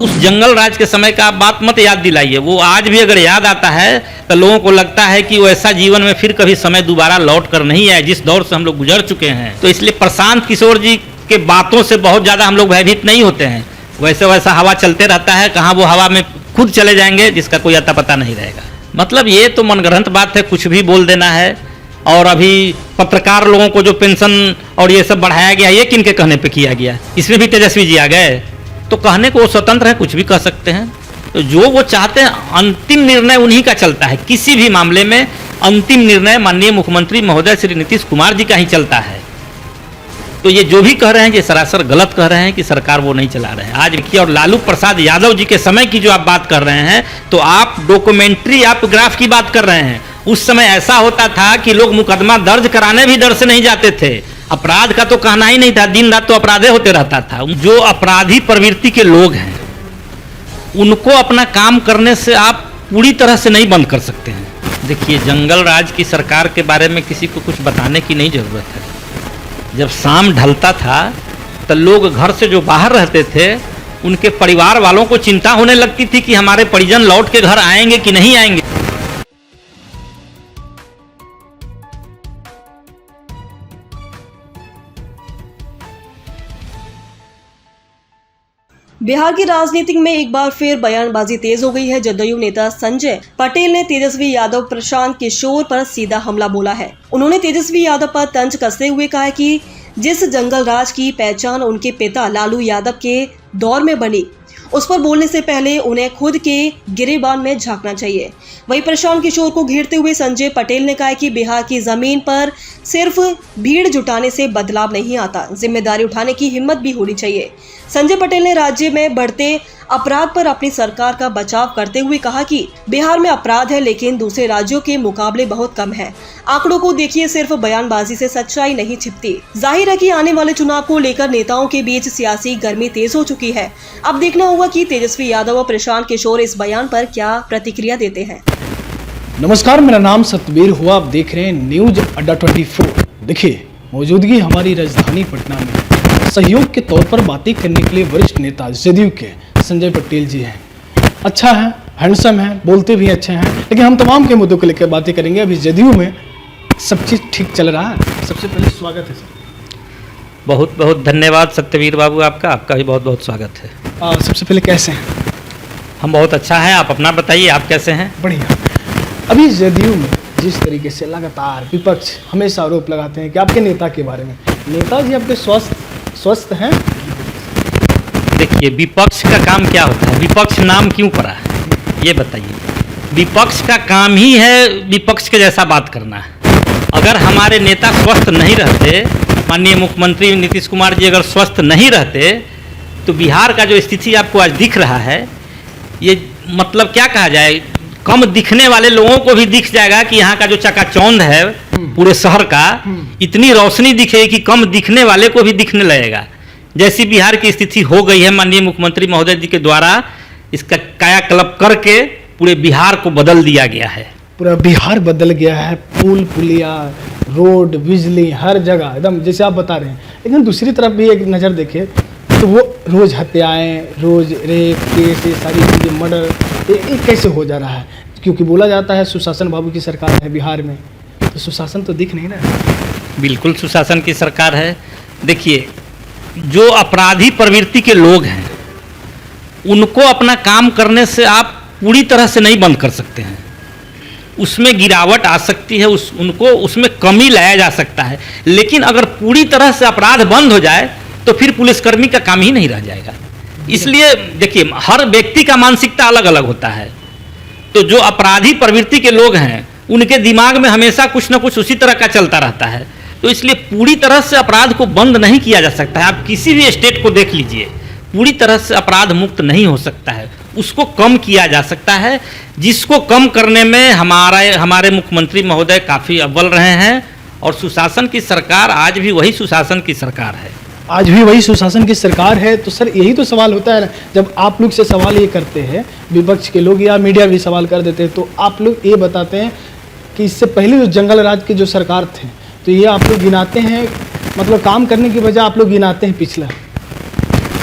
उस जंगल राज के समय का आप बात मत याद दिलाइए। वो आज भी अगर याद आता है तो लोगों को लगता है कि वो ऐसा जीवन में फिर कभी समय दोबारा लौट कर नहीं आए जिस दौर से हम लोग गुजर चुके हैं। तो इसलिए प्रशांत किशोर जी के बातों से बहुत ज़्यादा हम लोग भयभीत नहीं होते हैं। वैसे वैसा हवा चलते रहता है, कहाँ वो हवा में खुद चले जाएंगे जिसका कोई अता पता नहीं रहेगा। मतलब ये तो मनगढ़ंत बात है, कुछ भी बोल देना है। और अभी पत्रकार लोगों को जो पेंशन और ये सब बढ़ाया गया, ये किन के कहने पे किया गया? इसमें भी तेजस्वी जी आ गए तो कहने को वो स्वतंत्र है, कुछ भी कह सकते हैं। तो जो वो चाहते हैं अंतिम निर्णय उन्हीं का चलता है। किसी भी मामले में अंतिम निर्णय माननीय मुख्यमंत्री महोदय श्री नीतीश कुमार जी का ही चलता है। तो ये जो भी कह रहे हैं ये सरासर गलत कह रहे हैं कि सरकार वो नहीं चला रहे हैं। आज देखिए, और लालू प्रसाद यादव जी के समय की जो आप बात कर रहे हैं, तो आप डॉक्यूमेंट्री, आप ग्राफ की बात कर रहे हैं। उस समय ऐसा होता था कि लोग मुकदमा दर्ज कराने भी डर से नहीं जाते थे। अपराध का तो कहना ही नहीं था, दिन रात तो अपराधे होते रहता था। जो अपराधी प्रवृत्ति के लोग हैं उनको अपना काम करने से आप पूरी तरह से नहीं बंद कर सकते हैं। देखिए, जंगल राज की सरकार के बारे में किसी को कुछ बताने की नहीं जरूरत है। जब शाम ढलता था तो लोग घर से जो बाहर रहते थे उनके परिवार वालों को चिंता होने लगती थी कि हमारे परिजन लौट के घर आएंगे कि नहीं आएंगे। बिहार की राजनीति में एक बार फिर बयानबाजी तेज हो गई है। जदयू नेता संजय पटेल ने तेजस्वी यादव प्रशांत किशोर पर सीधा हमला बोला है। उन्होंने तेजस्वी यादव पर तंज कसते हुए कहा है कि जिस जंगल राज की पहचान उनके पिता लालू यादव के दौर में बनी, उस पर बोलने से पहले उन्हें खुद के गिरेबान में झांकना चाहिए। वहीं प्रशांत किशोर को घेरते हुए संजय पटेल ने कहा कि बिहार की जमीन पर सिर्फ भीड़ जुटाने से बदलाव नहीं आता, जिम्मेदारी उठाने की हिम्मत भी होनी चाहिए। संजय पटेल ने राज्य में बढ़ते अपराध पर अपनी सरकार का बचाव करते हुए कहा कि बिहार में अपराध है लेकिन दूसरे राज्यों के मुकाबले बहुत कम है। आंकड़ों को देखिए, सिर्फ बयानबाजी से सच्चाई नहीं छिपती। जाहिर है कि आने वाले चुनाव को लेकर नेताओं के बीच सियासी गर्मी तेज हो चुकी है। अब देखना होगा कि तेजस्वी यादव और प्रशांत किशोर इस बयान पर क्या प्रतिक्रिया देते हैं। नमस्कार, मेरा नाम सतबीर हुआ। आप देख रहे हैं न्यूज अड्डा 24। देखिए, मौजूदगी हमारी राजधानी पटना में सहयोग के तौर पर बातें करने के लिए वरिष्ठ नेता जदयू के संजय पटेल जी हैं। अच्छा है, हैंडसम है, बोलते भी अच्छे हैं, लेकिन हम तमाम के मुद्दों को लेकर बातें करेंगे। अभी जदयू में सब चीज़ ठीक चल रहा है। सबसे पहले स्वागत है सर। बहुत बहुत धन्यवाद सत्यवीर बाबू, आपका भी बहुत बहुत स्वागत है। सबसे पहले कैसे हैं? हम बहुत अच्छा हैं, आप अपना बताइए, आप कैसे हैं? बढ़िया। अभी जदयू में जिस तरीके से लगातार विपक्ष हमेशा आरोप लगाते हैं कि आपके नेता के बारे में, नेताजी आपके स्वस्थ हैं? देखिए, विपक्ष का काम क्या होता है? विपक्ष नाम क्यों पड़ा है ये बताइए। विपक्ष का काम ही है विपक्ष के जैसा बात करना है। अगर हमारे नेता स्वस्थ नहीं रहते, माननीय मुख्यमंत्री नीतीश कुमार जी अगर स्वस्थ नहीं रहते, तो बिहार का जो स्थिति आपको आज दिख रहा है, ये मतलब क्या कहा जाए, कम दिखने वाले लोगों को भी दिख जाएगा कि यहाँ का जो चकाचौंध है पूरे शहर का, इतनी रोशनी दिखेगी कि कम दिखने वाले को भी दिखने लगेगा। जैसी बिहार की स्थिति हो गई है, माननीय मुख्यमंत्री महोदय जी के द्वारा इसका कायाकल्प करके पूरे बिहार को बदल दिया गया है। पूरा बिहार बदल गया है, पुल पुलिया, रोड, बिजली, हर जगह एकदम जैसे आप बता रहे हैं। लेकिन दूसरी तरफ भी एक नज़र देखें तो वो रोज़ हत्याएं, रोज़ रेप केस, ये सारी चीज़ें, मर्डर, ये कैसे हो जा रहा है? क्योंकि बोला जाता है सुशासन बाबू की सरकार है बिहार में, तो सुशासन तो दिख नहीं रहा। बिल्कुल सुशासन की सरकार है। देखिए, जो अपराधी प्रवृत्ति के लोग हैं उनको अपना काम करने से आप पूरी तरह से नहीं बंद कर सकते हैं। उसमें गिरावट आ सकती है, उनको उसमें कमी लाया जा सकता है, लेकिन अगर पूरी तरह से अपराध बंद हो जाए तो फिर पुलिसकर्मी का काम ही नहीं रह जाएगा। इसलिए देखिए, हर व्यक्ति का मानसिकता अलग अलग होता है। तो जो अपराधी प्रवृत्ति के लोग हैं उनके दिमाग में हमेशा कुछ ना कुछ उसी तरह का चलता रहता है। तो इसलिए पूरी तरह से अपराध को बंद नहीं किया जा सकता है। आप किसी भी स्टेट को देख लीजिए, पूरी तरह से अपराध मुक्त नहीं हो सकता है, उसको कम किया जा सकता है, जिसको कम करने में हमारे मुख्यमंत्री महोदय काफ़ी अव्वल रहे हैं। और सुशासन की सरकार आज भी वही सुशासन की सरकार है। आज भी वही सुशासन की सरकार है। तो सर, यही तो सवाल होता है ना, जब आप लोग से सवाल ये करते हैं, विपक्ष के लोग या मीडिया भी सवाल कर देते हैं, तो आप लोग ये बताते हैं कि इससे पहले जो जंगल राज की जो सरकार थे, तो ये आप लोग गिनाते हैं, मतलब काम करने की बजाय आप लोग गिनाते हैं पिछला।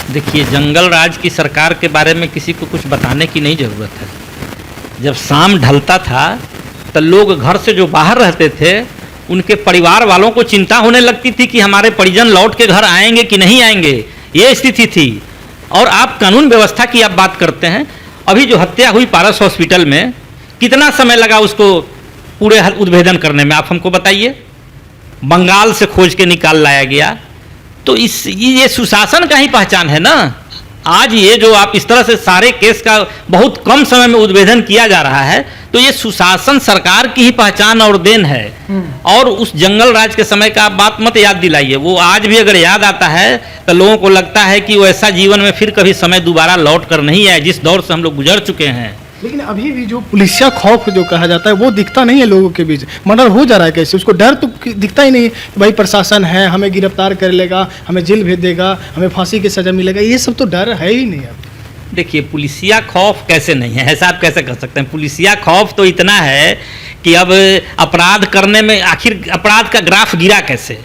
देखिए, जंगल राज की सरकार के बारे में किसी को कुछ बताने की नहीं ज़रूरत है। जब शाम ढलता था तो लोग घर से जो बाहर रहते थे उनके परिवार वालों को चिंता होने लगती थी कि हमारे परिजन लौट के घर आएंगे कि नहीं आएंगे, ये स्थिति थी। और आप कानून व्यवस्था की आप बात करते हैं, अभी जो हत्या हुई पारस हॉस्पिटल में, कितना समय लगा उसको पूरे उद्भेदन करने में, आप हमको बताइए। बंगाल से खोज के निकाल लाया गया। तो ये सुशासन का ही पहचान है ना। आज ये जो आप इस तरह से सारे केस का बहुत कम समय में उद्भेदन किया जा रहा है, तो ये सुशासन सरकार की ही पहचान और देन है। और उस जंगल राज के समय का आप बात मत याद दिलाइए। वो आज भी अगर याद आता है तो लोगों को लगता है कि वैसा जीवन में फिर कभी समय दोबारा लौट कर नहीं आए, जिस दौर से हम लोग गुजर चुके हैं। लेकिन अभी भी जो पुलिसिया खौफ जो कहा जाता है वो दिखता नहीं है लोगों के बीच। मर्डर हो जा रहा है कैसे, उसको डर तो दिखता ही नहीं कि भाई प्रशासन है, हमें गिरफ्तार कर लेगा, हमें जेल भेज देगा, हमें फांसी की सजा मिलेगा, ये सब तो डर है ही नहीं। अब देखिए, पुलिसिया खौफ कैसे नहीं है, ऐसा आप कैसे कर सकते हैं। पुलिसिया खौफ तो इतना है कि अब अपराध करने में आखिर अपराध का ग्राफ गिरा कैसे।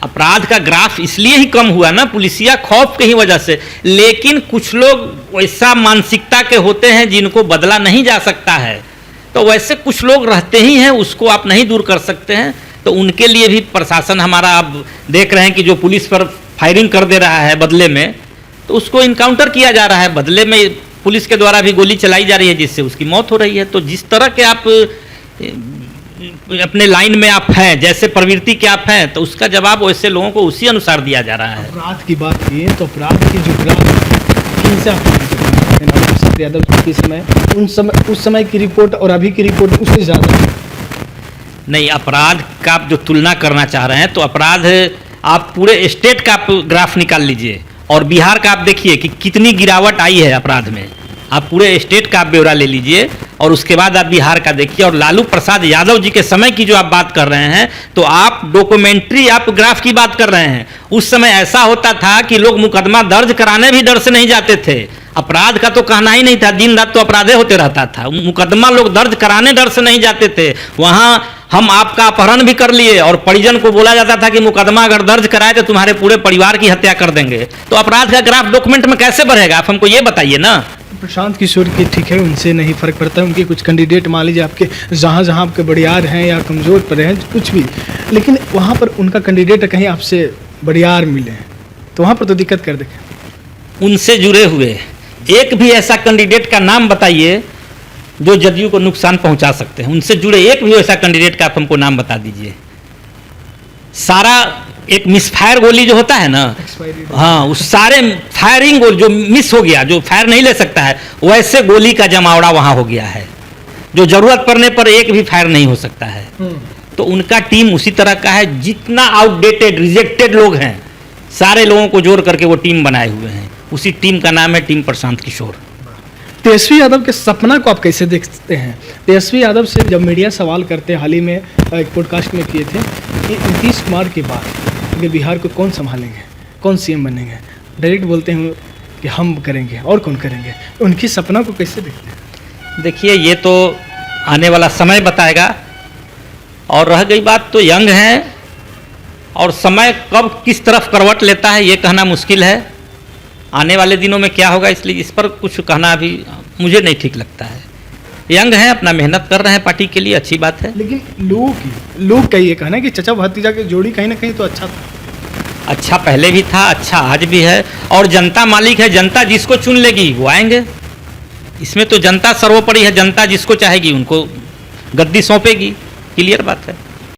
अपराध का ग्राफ इसलिए ही कम हुआ ना, पुलिसिया खौफ की ही वजह से। लेकिन कुछ लोग वैसा मानसिकता के होते हैं जिनको बदला नहीं जा सकता है, तो वैसे कुछ लोग रहते ही हैं, उसको आप नहीं दूर कर सकते हैं। तो उनके लिए भी प्रशासन हमारा, आप देख रहे हैं कि जो पुलिस पर फायरिंग कर दे रहा है बदले में, तो उसको इनकाउंटर किया जा रहा है। बदले में पुलिस के द्वारा भी गोली चलाई जा रही है जिससे उसकी मौत हो रही है। तो जिस तरह के आप अपने लाइन में आप हैं, जैसे प्रवृत्ति के आप हैं, तो उसका जवाब वैसे लोगों को उसी अनुसार दिया जा रहा है। अपराध की बात की तो अपराध की जो ग्राफ यादव के समय, उस समय की रिपोर्ट और अभी की रिपोर्ट उससे ज़्यादा नहीं। अपराध का आप जो तुलना करना चाह रहे हैं, तो अपराध आप पूरे स्टेट का आप ग्राफ निकाल लीजिए और बिहार का आप देखिए कि कितनी गिरावट आई है अपराध में। आप पूरे स्टेट का आप ब्यौरा ले लीजिए और उसके बाद आप बिहार का देखिए। और लालू प्रसाद यादव जी के समय की जो आप बात कर रहे हैं, तो आप डॉक्यूमेंट्री आप ग्राफ की बात कर रहे हैं। उस समय ऐसा होता था कि लोग मुकदमा दर्ज कराने भी डर से नहीं जाते थे। अपराध का तो कहना ही नहीं था, दिन रात तो अपराधे होते रहता था। मुकदमा लोग दर्ज कराने डर से नहीं जाते थे। वहाँ हम आपका अपहरण भी कर लिए और परिजन को बोला जाता था कि मुकदमा अगर दर्ज कराए तो तुम्हारे पूरे परिवार की हत्या कर देंगे। तो अपराध का ग्राफ डॉक्यूमेंट में कैसे बढ़ेगा, आप हमको ये बताइए ना। प्रशांत किशोर की ठीक है, उनसे नहीं फर्क पड़ता है। उनके कुछ कैंडिडेट मान लीजिए आपके जहाँ जहाँ आपके बड़ियार हैं या कमज़ोर पड़े हैं कुछ भी, लेकिन वहाँ पर उनका कैंडिडेट कहीं आपसे बड़ियार मिले हैं तो वहाँ पर तो दिक्कत कर देंगे। उनसे जुड़े हुए एक भी ऐसा कैंडिडेट का नाम बताइए जो जदयू को नुकसान पहुंचा सकते हैं। उनसे जुड़े एक भी ऐसा कैंडिडेट का आप हमको नाम बता दीजिए। सारा एक मिसफायर गोली जो होता है ना, हाँ, उस सारे फायरिंग गोली जो मिस हो गया, जो फायर नहीं ले सकता है, वैसे गोली का जमावड़ा वहाँ हो गया है, जो जरूरत पड़ने पर एक भी फायर नहीं हो सकता है। तो उनका टीम उसी तरह का है। जितना आउटडेटेड रिजेक्टेड लोग हैं, सारे लोगों को जोड़ करके वो टीम बनाए हुए हैं। उसी टीम का नाम है टीम प्रशांत किशोर। तेजस्वी यादव के सपना को आप कैसे देखते हैं? तेजस्वी यादव से जब मीडिया सवाल करते हाल ही में एक पॉडकास्ट में किए थे कि नीतीश कुमार के बाद आगे बिहार को कौन संभालेंगे, कौन सीएम बनेंगे, डायरेक्ट बोलते हैं कि हम करेंगे और कौन करेंगे। उनकी सपना को कैसे देखते हैं? देखिए, ये तो आने वाला समय बताएगा। और रह गई बात, तो यंग हैं और समय कब किस तरफ करवट लेता है ये कहना मुश्किल है। आने वाले दिनों में क्या होगा, इसलिए इस पर कुछ कहना अभी मुझे नहीं ठीक लगता है। यंग हैं, अपना मेहनत कर रहे हैं पार्टी के लिए, अच्छी बात है। लेकिन लोग का ये कहना है कि चचा भतीजा की जोड़ी कहीं ना कहीं तो अच्छा था। अच्छा पहले भी था, अच्छा आज भी है। और जनता मालिक है, जनता जिसको चुन लेगी वो आएंगे। इसमें तो जनता सर्वोपरि है, जनता जिसको चाहेगी उनको गद्दी सौंपेगी, क्लियर बात है।